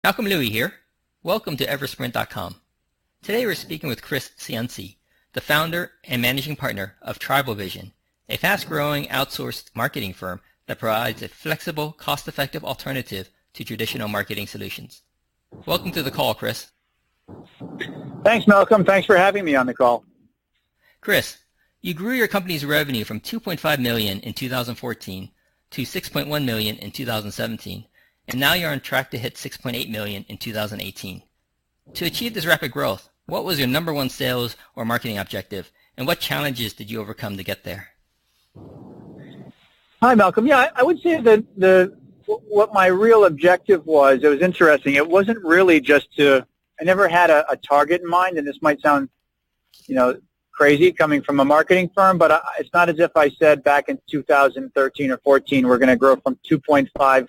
Malcolm Louie here. Welcome to Eversprint.com. Today we're speaking with Chris Ciunci, the founder and managing partner of TribalVision, a fast-growing outsourced marketing firm that provides a flexible, cost-effective alternative to traditional marketing solutions. Welcome to the call, Chris. Thanks, Malcolm. Thanks for having me on the call. Chris, you grew your company's revenue from $2.5 million in 2014 to $6.1 million in 2017. And now you're on track to hit $6.8 million in 2018. To achieve this rapid growth, what was your number one sales or marketing objective, and what challenges did you overcome to get there? Hi, Malcolm. Yeah, I would say that what my real objective was, it was interesting. It wasn't really just I never had a target in mind, and this might sound, crazy coming from a marketing firm, but it's not as if I said back in 2013 or 14 we're going to grow from 2.5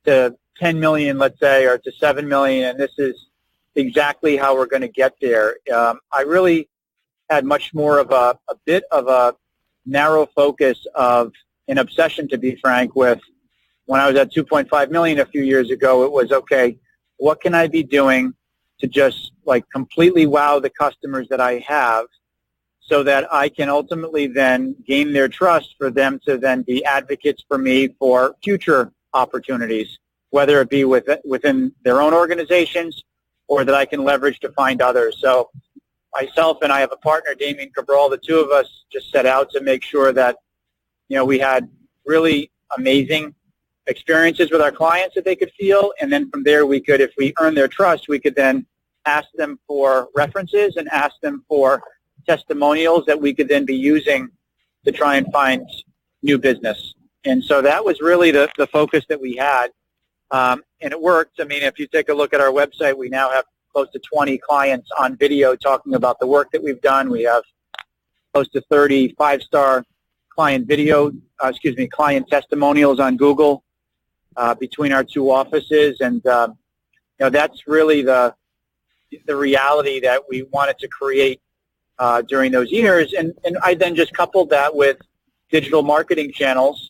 to 10 million, let's say, or to 7 million, and this is exactly how we're going to get there. I really had much more of a bit of a narrow focus of an obsession, to be frank, with when I was at 2.5 million a few years ago. It was, okay, what can I be doing to just completely wow the customers that I have so that I can ultimately then gain their trust for them to then be advocates for me for future opportunities, whether it be within their own organizations or that I can leverage to find others. So myself and I have a partner, Damien Cabral, the two of us just set out to make sure that, we had really amazing experiences with our clients that they could feel, and then from there we could, if we earn their trust, we could then ask them for references and ask them for testimonials that we could then be using to try and find new business. And so that was really the focus that we had, and it worked. I mean, if you take a look at our website, we now have close to 20 clients on video talking about the work that we've done. We have close to 30 5-star client client testimonials on Google between our two offices, and that's really the reality that we wanted to create during those years. And I then just coupled that with digital marketing channels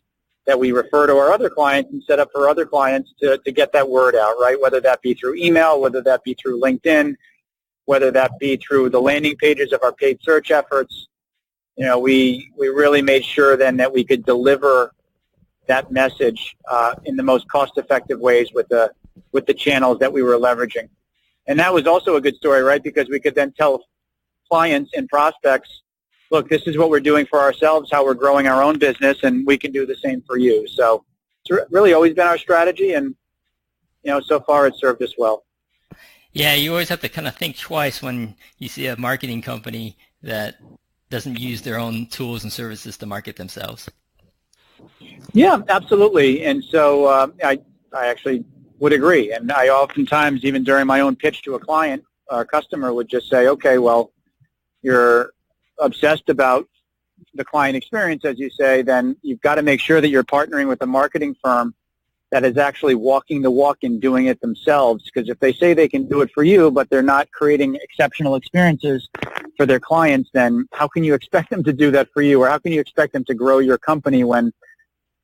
that we refer to our other clients and set up for other clients to get that word out, right? Whether that be through email, whether that be through LinkedIn, whether that be through the landing pages of our paid search efforts. We really made sure then that we could deliver that message in the most cost-effective ways with the channels that we were leveraging. And that was also a good story, right? Because we could then tell clients and prospects, look, this is what we're doing for ourselves, how we're growing our own business, and we can do the same for you. So it's really always been our strategy, and so far it's served us well. Yeah, you always have to kind of think twice when you see a marketing company that doesn't use their own tools and services to market themselves. Yeah, absolutely. And so I actually would agree. And I oftentimes, even during my own pitch to a client, our customer would just say, okay, well, you're obsessed about the client experience, as you say, then you've got to make sure that you're partnering with a marketing firm that is actually walking the walk and doing it themselves. Because if they say they can do it for you, but they're not creating exceptional experiences for their clients, then how can you expect them to do that for you? Or how can you expect them to grow your company when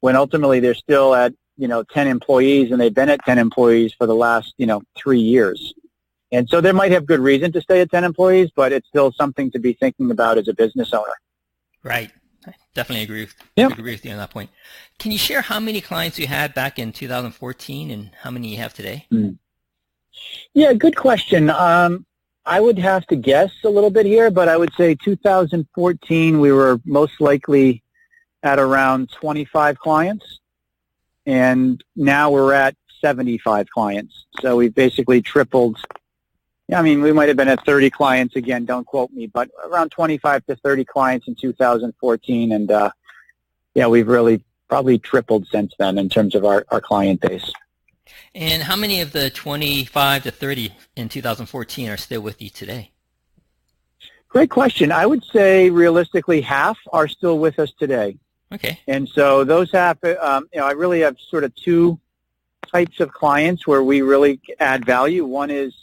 ultimately they're still at 10 employees and they've been at 10 employees for the last 3 years? And so they might have good reason to stay at 10 employees, but it's still something to be thinking about as a business owner. Right. I definitely agree with you on that point. Can you share how many clients you had back in 2014 and how many you have today? Yeah, good question. I would have to guess a little bit here, but I would say 2014 we were most likely at around 25 clients, and now we're at 75 clients. So we've basically tripled. I mean, we might have been at 30 clients again, don't quote me, but around 25 to 30 clients in 2014. And, we've really probably tripled since then in terms of our client base. And how many of the 25 to 30 in 2014 are still with you today? Great question. I would say realistically half are still with us today. Okay. And so those half, I really have sort of two types of clients where we really add value. One is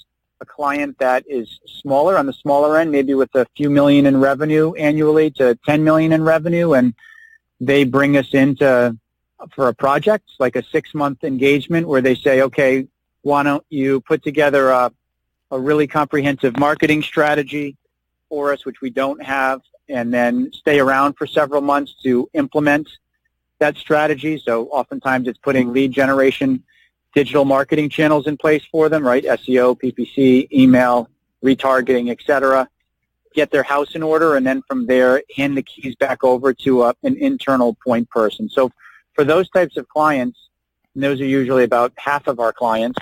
a client that is smaller, on the smaller end, maybe with a few million in revenue annually to 10 million in revenue, and they bring us in for a project, like a 6-month engagement where they say, okay, why don't you put together a really comprehensive marketing strategy for us, which we don't have, and then stay around for several months to implement that strategy. So oftentimes it's putting lead generation digital marketing channels in place for them, right? SEO, PPC, email, retargeting, et cetera. Get their house in order, and then from there, hand the keys back over to an internal point person. So for those types of clients, and those are usually about half of our clients,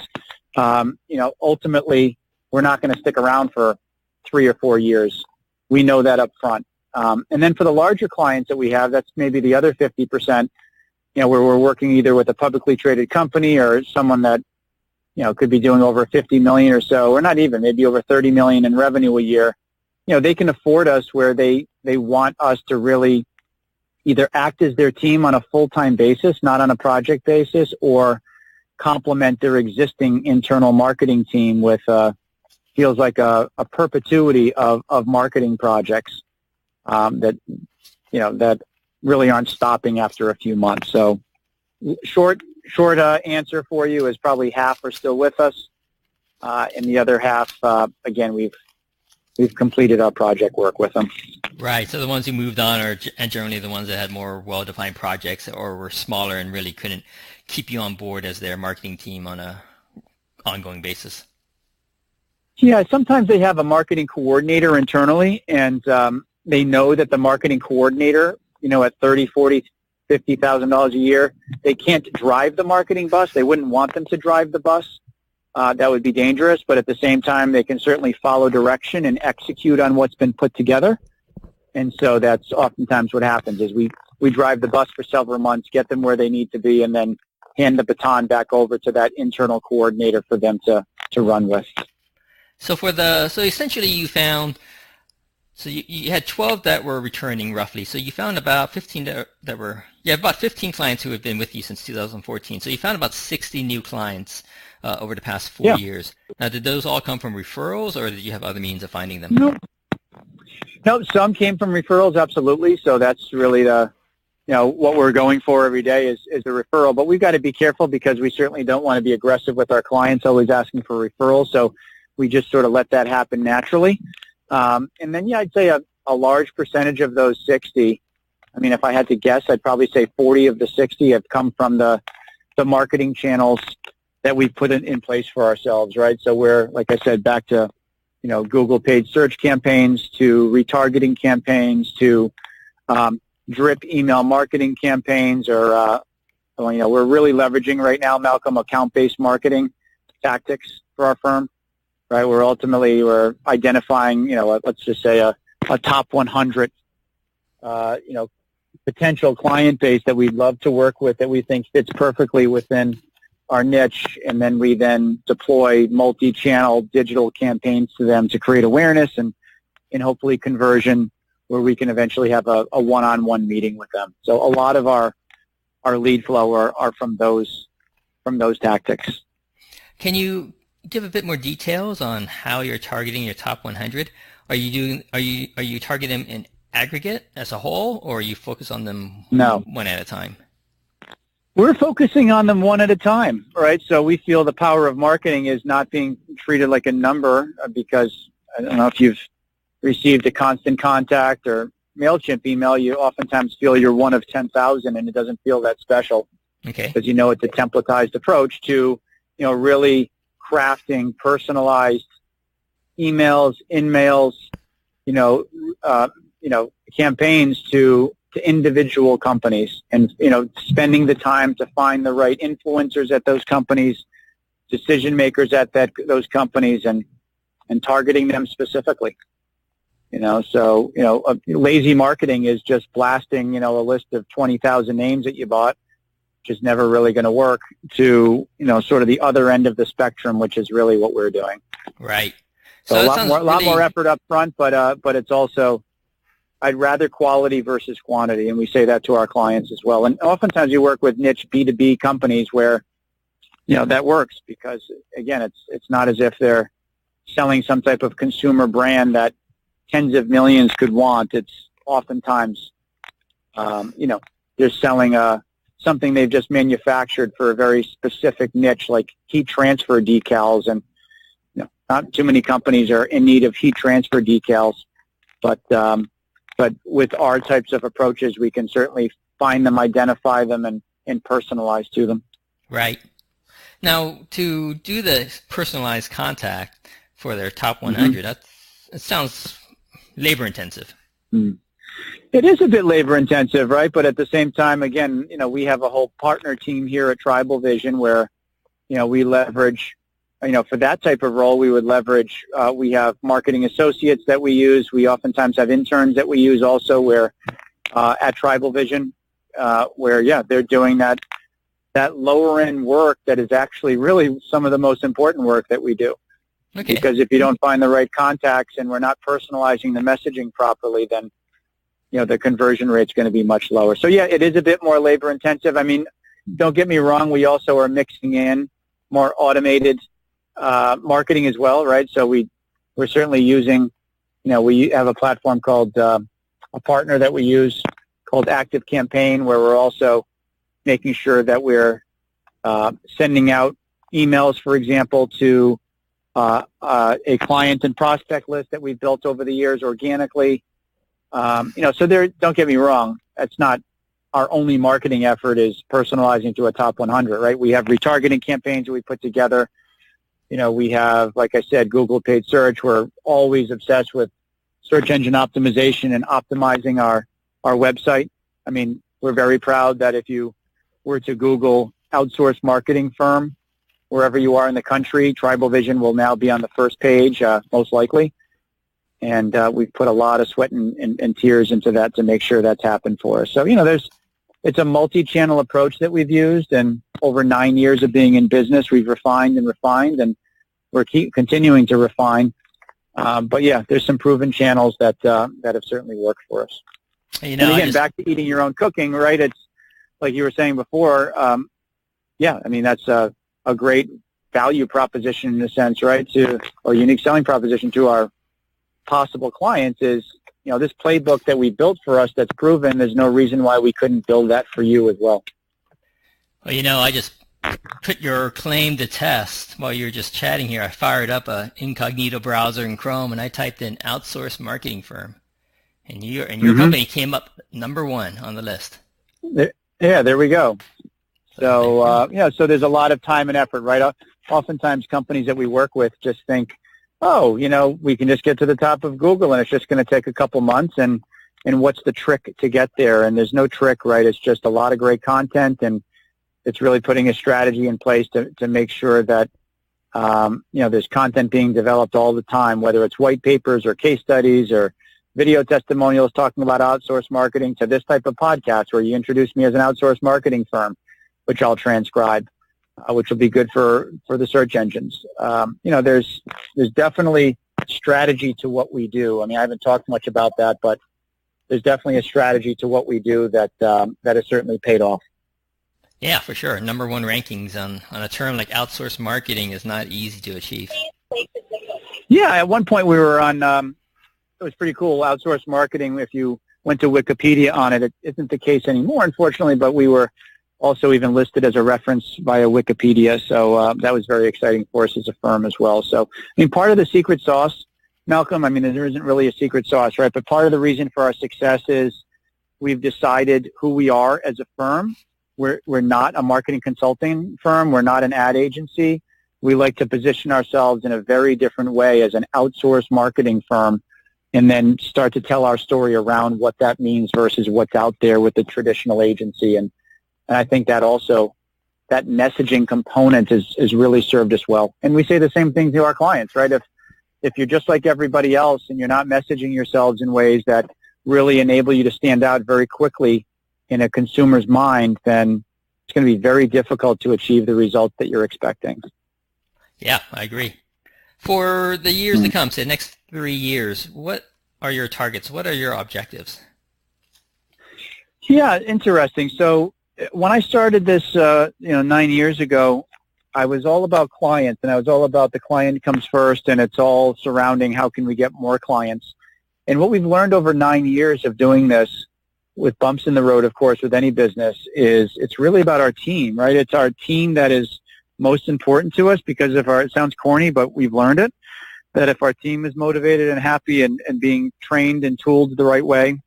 ultimately, we're not going to stick around for 3 or 4 years. We know that up front. And then for the larger clients that we have, that's maybe the other 50%, where we're working either with a publicly traded company or someone that, could be doing over 50 million or so, or not even, maybe over 30 million in revenue a year. They can afford us where they want us to really either act as their team on a full-time basis, not on a project basis, or complement their existing internal marketing team with feels like a perpetuity of marketing projects that really aren't stopping after a few months. So short answer for you is probably half are still with us, and the other half, again, we've completed our project work with them. Right. So the ones who moved on are generally the ones that had more well-defined projects or were smaller and really couldn't keep you on board as their marketing team on a ongoing basis. Yeah, sometimes they have a marketing coordinator internally, and they know that the marketing coordinator, at $30,000, $40,000, $50,000 a year, they can't drive the marketing bus. They wouldn't want them to drive the bus. That would be dangerous, but at the same time, they can certainly follow direction and execute on what's been put together. And so that's oftentimes what happens is we drive the bus for several months, get them where they need to be, and then hand the baton back over to that internal coordinator for them to run with. So essentially you found, you had 12 that were returning roughly. So you found about 15 that were, about 15 clients who have been with you since 2014. So you found about 60 new clients over the past 4 years. Now, did those all come from referrals, or did you have other means of finding them? No, some came from referrals, absolutely. So that's really what we're going for every day is a referral. But we've got to be careful because we certainly don't want to be aggressive with our clients, always asking for referrals. So we just sort of let that happen naturally. And then, I'd say a large percentage of those 60, if I had to guess, I'd probably say 40 of the 60 have come from the marketing channels that we put in place for ourselves, right? So we're, like I said, back to, Google paid search campaigns, to retargeting campaigns, to drip email marketing campaigns, or, we're really leveraging right now, Malcolm, account-based marketing tactics for our firm, right? We're identifying, let's just say a top 100, potential client base that we'd love to work with that we think fits perfectly within our niche, and then we deploy multi-channel digital campaigns to them to create awareness and hopefully conversion, where we can eventually have a one-on-one meeting with them. So a lot of our lead flow are from those tactics. Can you give a bit more details on how you're targeting your top 100? Are you targeting them in aggregate as a whole, or are you focus on them one at a time? We're focusing on them one at a time, right? So we feel the power of marketing is not being treated like a number, because I don't know if you've received a Constant Contact or MailChimp email, you oftentimes feel you're one of 10,000 and it doesn't feel that special. Okay. Because it's a templatized approach to, really crafting personalized emails, in-mails, campaigns to individual companies, and spending the time to find the right influencers at those companies, decision makers at those companies, and targeting them specifically. Lazy marketing is just blasting a list of 20,000 names that you bought, which is never really going to work, to sort of the other end of the spectrum, which is really what we're doing. Right. So a lot more effort up front, but it's also, I'd rather quality versus quantity, and we say that to our clients as well. And oftentimes you work with niche B2B companies where, that works, because, again, it's not as if they're selling some type of consumer brand that tens of millions could want. It's oftentimes, they're selling something they've just manufactured for a very specific niche, like heat transfer decals. And not too many companies are in need of heat transfer decals, but with our types of approaches, we can certainly find them, identify them, and personalize to them. Right. Now, to do the personalized contact for their top 100, it sounds labor intensive. It is a bit labor intensive, right? But at the same time, again, we have a whole partner team here at TribalVision where, we leverage, for that type of role, we would leverage, we have marketing associates that we use. We oftentimes have interns that we use also where, at TribalVision, where, they're doing that lower end work that is actually really some of the most important work that we do. Okay. Because if you don't find the right contacts and we're not personalizing the messaging properly, then the conversion rate's going to be much lower. So yeah, it is a bit more labor intensive. I mean, don't get me wrong, we also are mixing in more automated marketing as well, right? So we're certainly using, we have a platform called a partner that we use called Active Campaign, where we're also making sure that we're sending out emails, for example, to a client and prospect list that we've built over the years organically. So don't get me wrong, that's not our only marketing effort is personalizing to a top 100, right? We have retargeting campaigns that we put together. We have, like I said, Google paid search. We're always obsessed with search engine optimization and optimizing our website. I mean, we're very proud that if you were to Google outsourced marketing firm, wherever you are in the country, TribalVision will now be on the first page, most likely. And we've put a lot of sweat and tears into that to make sure that's happened for us. So, it's a multi-channel approach that we've used, and over 9 years of being in business, we've refined, and we're continuing to refine. But yeah, there's some proven channels that have certainly worked for us. And again, back to eating your own cooking, right? It's like you were saying before. Yeah, I mean, that's a great value proposition in a sense, right? Or unique selling proposition to our possible clients is, this playbook that we built for us that's proven, there's no reason why we couldn't build that for you as well. Well, I just put your claim to test while you were just chatting here. I fired up a incognito browser in Chrome and I typed in outsourced marketing firm. And your company came up number 1 on the list. Yeah, there we go. So, so there's a lot of time and effort, right? Oftentimes companies that we work with just think, oh, we can just get to the top of Google and it's just going to take a couple months, and what's the trick to get there? And there's no trick, right? It's just a lot of great content, and it's really putting a strategy in place to make sure that, there's content being developed all the time, whether it's white papers or case studies or video testimonials talking about outsourced marketing, to this type of podcast where you introduce me as an outsourced marketing which I'll transcribe, which will be good for the search engines. There's definitely strategy to what we do. I mean, I haven't talked much about that, but there's definitely a strategy to what we do that has certainly paid off. Yeah, for sure. Number 1 rankings on a term like outsourced marketing is not easy to achieve. Yeah, at one point we were on, it was pretty cool, outsourced marketing. If you went to Wikipedia on it, it isn't the case anymore, unfortunately, but we were also even listed as a reference via Wikipedia. So that was very exciting for us as a firm as well. So, part of the secret sauce, Malcolm, there isn't really a secret sauce, right? But part of the reason for our success is we've decided who we are as a firm. We're not a marketing consulting firm. We're not an ad agency. We like to position ourselves in a very different way as an outsourced marketing firm, and then start to tell our story around what that means versus what's out there with the traditional agency. And I think that also, that messaging component has really served us well. And we say the same thing to our clients, right? If you're just like everybody else and you're not messaging yourselves in ways that really enable you to stand out very quickly in a consumer's mind, then it's going to be very difficult to achieve the results that you're expecting. Yeah, I agree. For the years to come, say the next 3 years, what are your targets? What are your objectives? Yeah, interesting. So when I started this, 9 years ago, I was all about clients, and I was all about the client comes first, and it's all surrounding how can we get more clients. And what we've learned over 9 years of doing this with bumps in the road, of course, with any business, is it's really about our team, right? It's our team that is most important to us, because it sounds corny, but we've learned it, that if our team is motivated and happy and being trained and tooled the right way,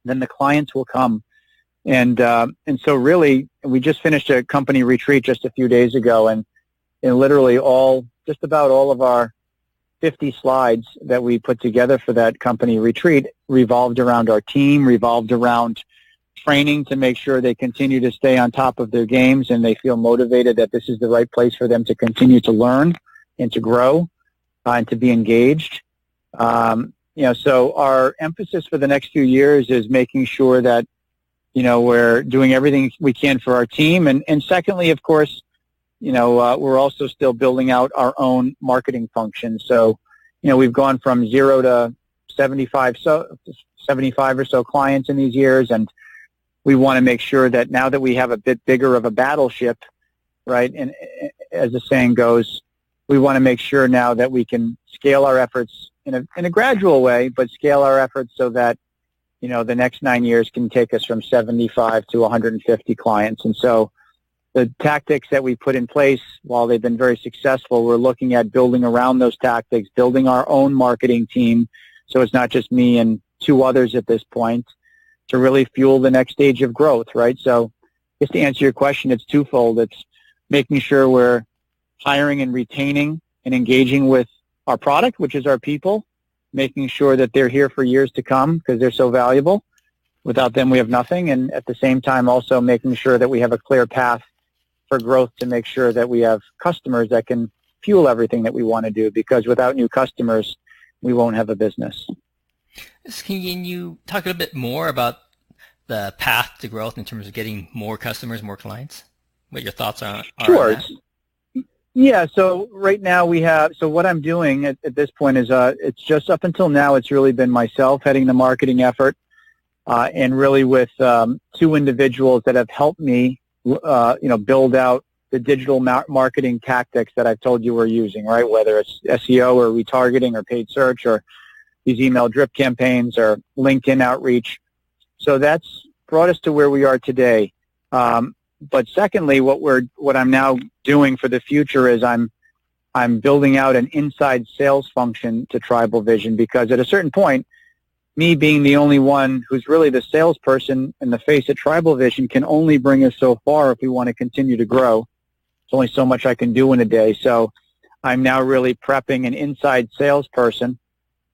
then the clients will come. And so really, we just finished a company retreat just a few days ago, and literally just about all of our 50 slides that we put together for that company retreat revolved around our team, revolved around training to make sure they continue to stay on top of their games and they feel motivated that this is the right place for them to continue to learn and to grow and to be engaged. So our emphasis for the next few years is making sure that, we're doing everything we can for our team. And secondly, of course, we're also still building out our own marketing function. So, we've gone from 0 to 75 or so clients in these years, and we want to make sure that now that we have a bit bigger of a battleship, right, and as the saying goes, we want to make sure now that we can scale our efforts in a gradual way, but scale our efforts so that, the next 9 years can take us from 75 to 150 clients. And so the tactics that we put in place, while they've been very successful, we're looking at building around those tactics, building our own marketing team, so it's not just me and 2 others at this point, to really fuel the next stage of growth, right? So just to answer your question, it's twofold. It's making sure we're hiring and retaining and engaging with our product, which is our people, making sure that they're here for years to come because they're so valuable. Without them, we have nothing. And at the same time, also making sure that we have a clear path for growth to make sure that we have customers that can fuel everything that we want to do, because without new customers, we won't have a business. Can you talk a little bit more about the path to growth in terms of getting more customers, more clients? What your thoughts are Sure. on that? Yeah, so right now what I'm doing at this point is it's just up until now, it's really been myself heading the marketing effort and really with 2 individuals that have helped me, build out the digital marketing tactics that I've told you we're using, right? Whether it's SEO or retargeting or paid search or these email drip campaigns or LinkedIn outreach. So that's brought us to where we are today. But secondly, what I'm now doing for the future is I'm building out an inside sales function to TribalVision, because at a certain point, me being the only one who's really the salesperson in the face at TribalVision can only bring us so far if we want to continue to grow. There's only so much I can do in a day. So I'm now really prepping an inside salesperson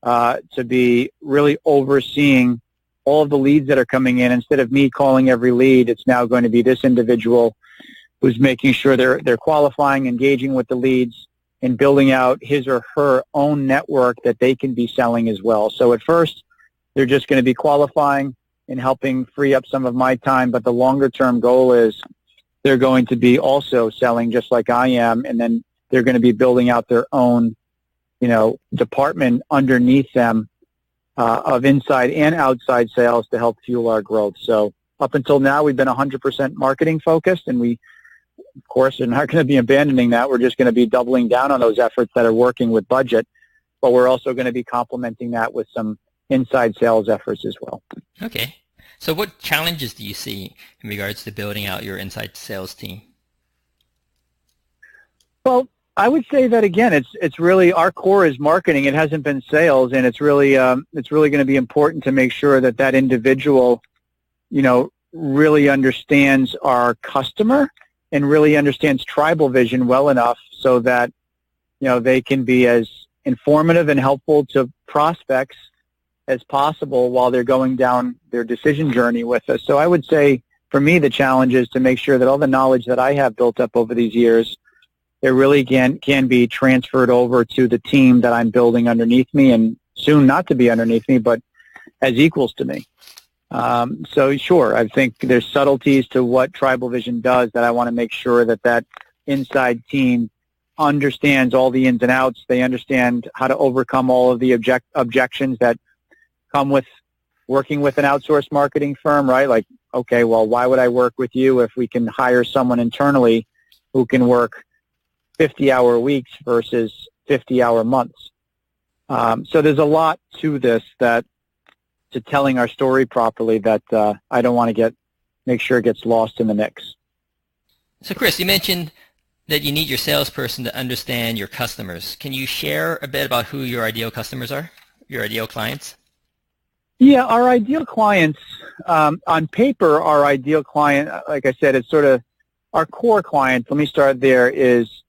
to be really overseeing all of the leads that are coming in. Instead of me calling every lead, it's now going to be this individual who's making sure they're qualifying, engaging with the leads, and building out his or her own network that they can be selling as well. So at first, they're just going to be qualifying and helping free up some of my time, but the longer-term goal is they're going to be also selling just like I am, and then they're going to be building out their own, department underneath them of inside and outside sales to help fuel our growth. So up until now, we've been 100% marketing focused, and we, of course, are not going to be abandoning that. We're just going to be doubling down on those efforts that are working with budget, but we're also going to be complementing that with some inside sales efforts as well. Okay. So what challenges do you see in regards to building out your inside sales team? Well, I would say that again, it's really our core is marketing. It hasn't been sales, and it's really going to be important to make sure that individual, really understands our customer and really understands TribalVision well enough so that they can be as informative and helpful to prospects as possible while they're going down their decision journey with us. So I would say for me, the challenge is to make sure that all the knowledge that I have built up over these years, it really can be transferred over to the team that I'm building underneath me, and soon not to be underneath me, but as equals to me. So sure, I think there's subtleties to what TribalVision does that I want to make sure that inside team understands all the ins and outs. They understand how to overcome all of the objections that come with working with an outsourced marketing firm, right? Like, okay, well, why would I work with you if we can hire someone internally who can work 50-hour weeks versus 50-hour months? So there's a lot to this that telling our story properly that I don't want to make sure it gets lost in the mix. So Chris, you mentioned that you need your salesperson to understand your customers. Can you share a bit about who your ideal customers are, your ideal clients? Yeah, our ideal clients, on paper, our ideal client, like I said, it's sort of our core clients. Let me start there, is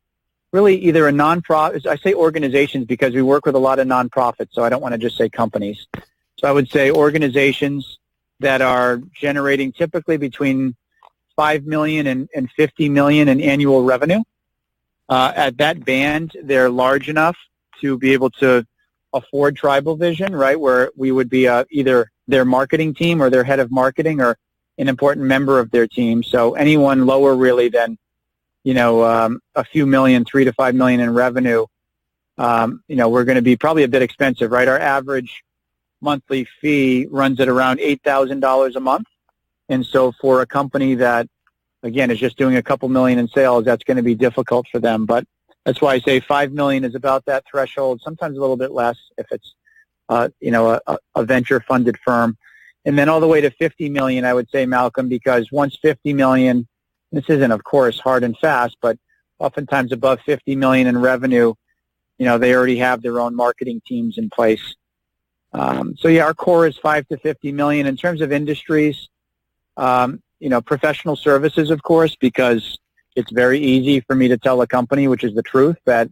really either a nonprofit. I say organizations because we work with a lot of nonprofits, so I don't want to just say companies. So I would say organizations that are generating typically between $5 million and $50 million in annual revenue. At that band, they're large enough to be able to afford TribalVision, right, where we would be either their marketing team or their head of marketing or an important member of their team. So anyone lower really than, a few million, 3 to 5 million in revenue, we're going to be probably a bit expensive, right? Our average monthly fee runs at around $8,000 a month. And so for a company that, again, is just doing a couple million in sales, that's going to be difficult for them. But that's why I say 5 million is about that threshold, sometimes a little bit less if it's, a venture-funded firm. And then all the way to 50 million, I would say, Malcolm, because once 50 million, this isn't, of course, hard and fast, but oftentimes above 50 million in revenue, they already have their own marketing teams in place. So yeah, our core is 5 to 50 million. In terms of industries, professional services, of course, because it's very easy for me to tell a company, which is the truth, that,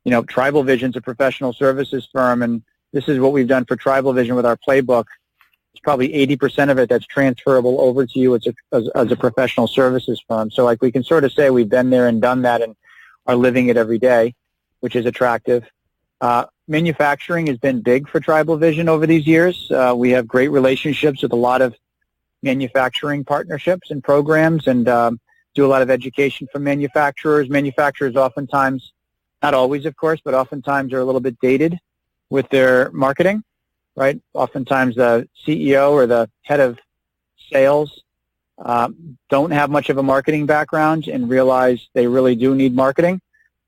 TribalVision's a professional services firm, and this is what we've done for TribalVision with our playbook. It's probably 80% of it that's transferable over to you as a professional services firm. So like we can sort of say we've been there and done that and are living it every day, which is attractive. Manufacturing has been big for TribalVision over these years. We have great relationships with a lot of manufacturing partnerships and programs, and do a lot of education for manufacturers. Manufacturers oftentimes, not always of course, but oftentimes are a little bit dated with their marketing, right? Oftentimes the CEO or the head of sales don't have much of a marketing background and realize they really do need marketing,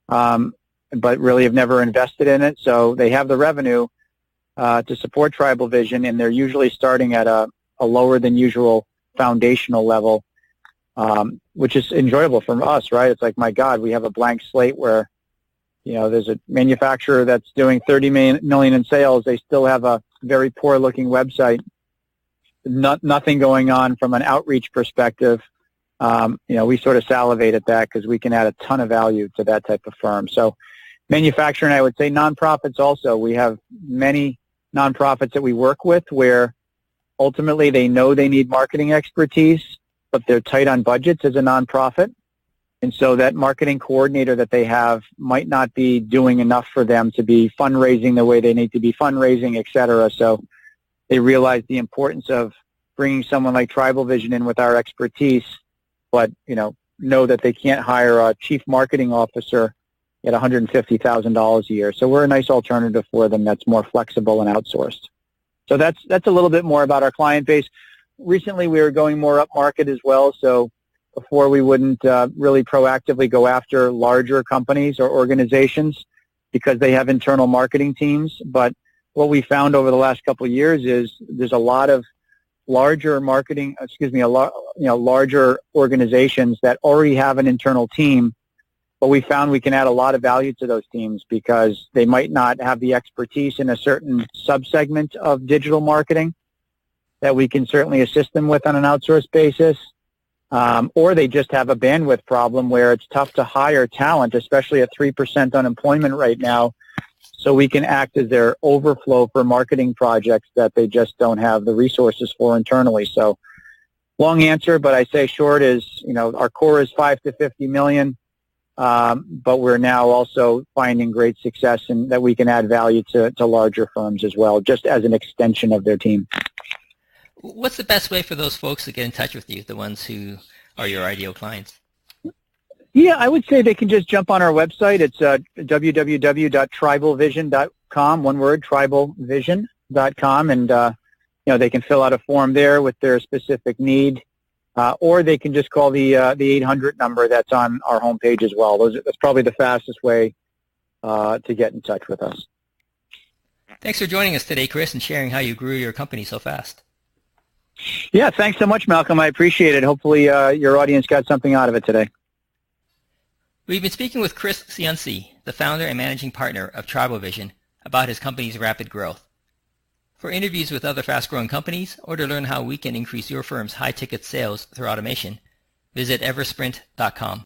but really have never invested in it. So they have the revenue to support TribalVision, and they're usually starting at a lower than usual foundational level, which is enjoyable for us, right? It's like, my God, we have a blank slate where, there's a manufacturer that's doing 30 million in sales. They still have a very poor looking website, nothing going on from an outreach perspective. We sort of salivate at that because we can add a ton of value to that type of firm. So manufacturing, I would say nonprofits also. We have many nonprofits that we work with where ultimately they know they need marketing expertise, but they're tight on budgets as a nonprofit. And so that marketing coordinator that they have might not be doing enough for them to be fundraising the way they need to be fundraising, et cetera. So they realize the importance of bringing someone like TribalVision in with our expertise, but, know that they can't hire a chief marketing officer at $150,000 a year. So we're a nice alternative for them that's more flexible and outsourced. So that's a little bit more about our client base. Recently, we were going more up market as well. So before we wouldn't really proactively go after larger companies or organizations because they have internal marketing teams. But what we found over the last couple of years is there's a lot of larger larger organizations that already have an internal team. But we found we can add a lot of value to those teams because they might not have the expertise in a certain subsegment of digital marketing that we can certainly assist them with on an outsourced basis. Or they just have a bandwidth problem where it's tough to hire talent, especially at 3% unemployment right now. So we can act as their overflow for marketing projects that they just don't have the resources for internally. So long answer, but I say short is, our core is 5 to 50 million. But we're now also finding great success in that we can add value to larger firms as well, just as an extension of their team. What's the best way for those folks to get in touch with you, the ones who are your ideal clients? Yeah, I would say they can just jump on our website. It's www.tribalvision.com, one word, tribalvision.com, and they can fill out a form there with their specific need. Or they can just call the 800 number that's on our homepage as well. That's probably the fastest way to get in touch with us. Thanks for joining us today, Chris, and sharing how you grew your company so fast. Yeah, thanks so much, Malcolm. I appreciate it. Hopefully your audience got something out of it today. We've been speaking with Chris Ciunci, the founder and managing partner of TribalVision, about his company's rapid growth. For interviews with other fast-growing companies or to learn how we can increase your firm's high-ticket sales through automation, visit eversprint.com.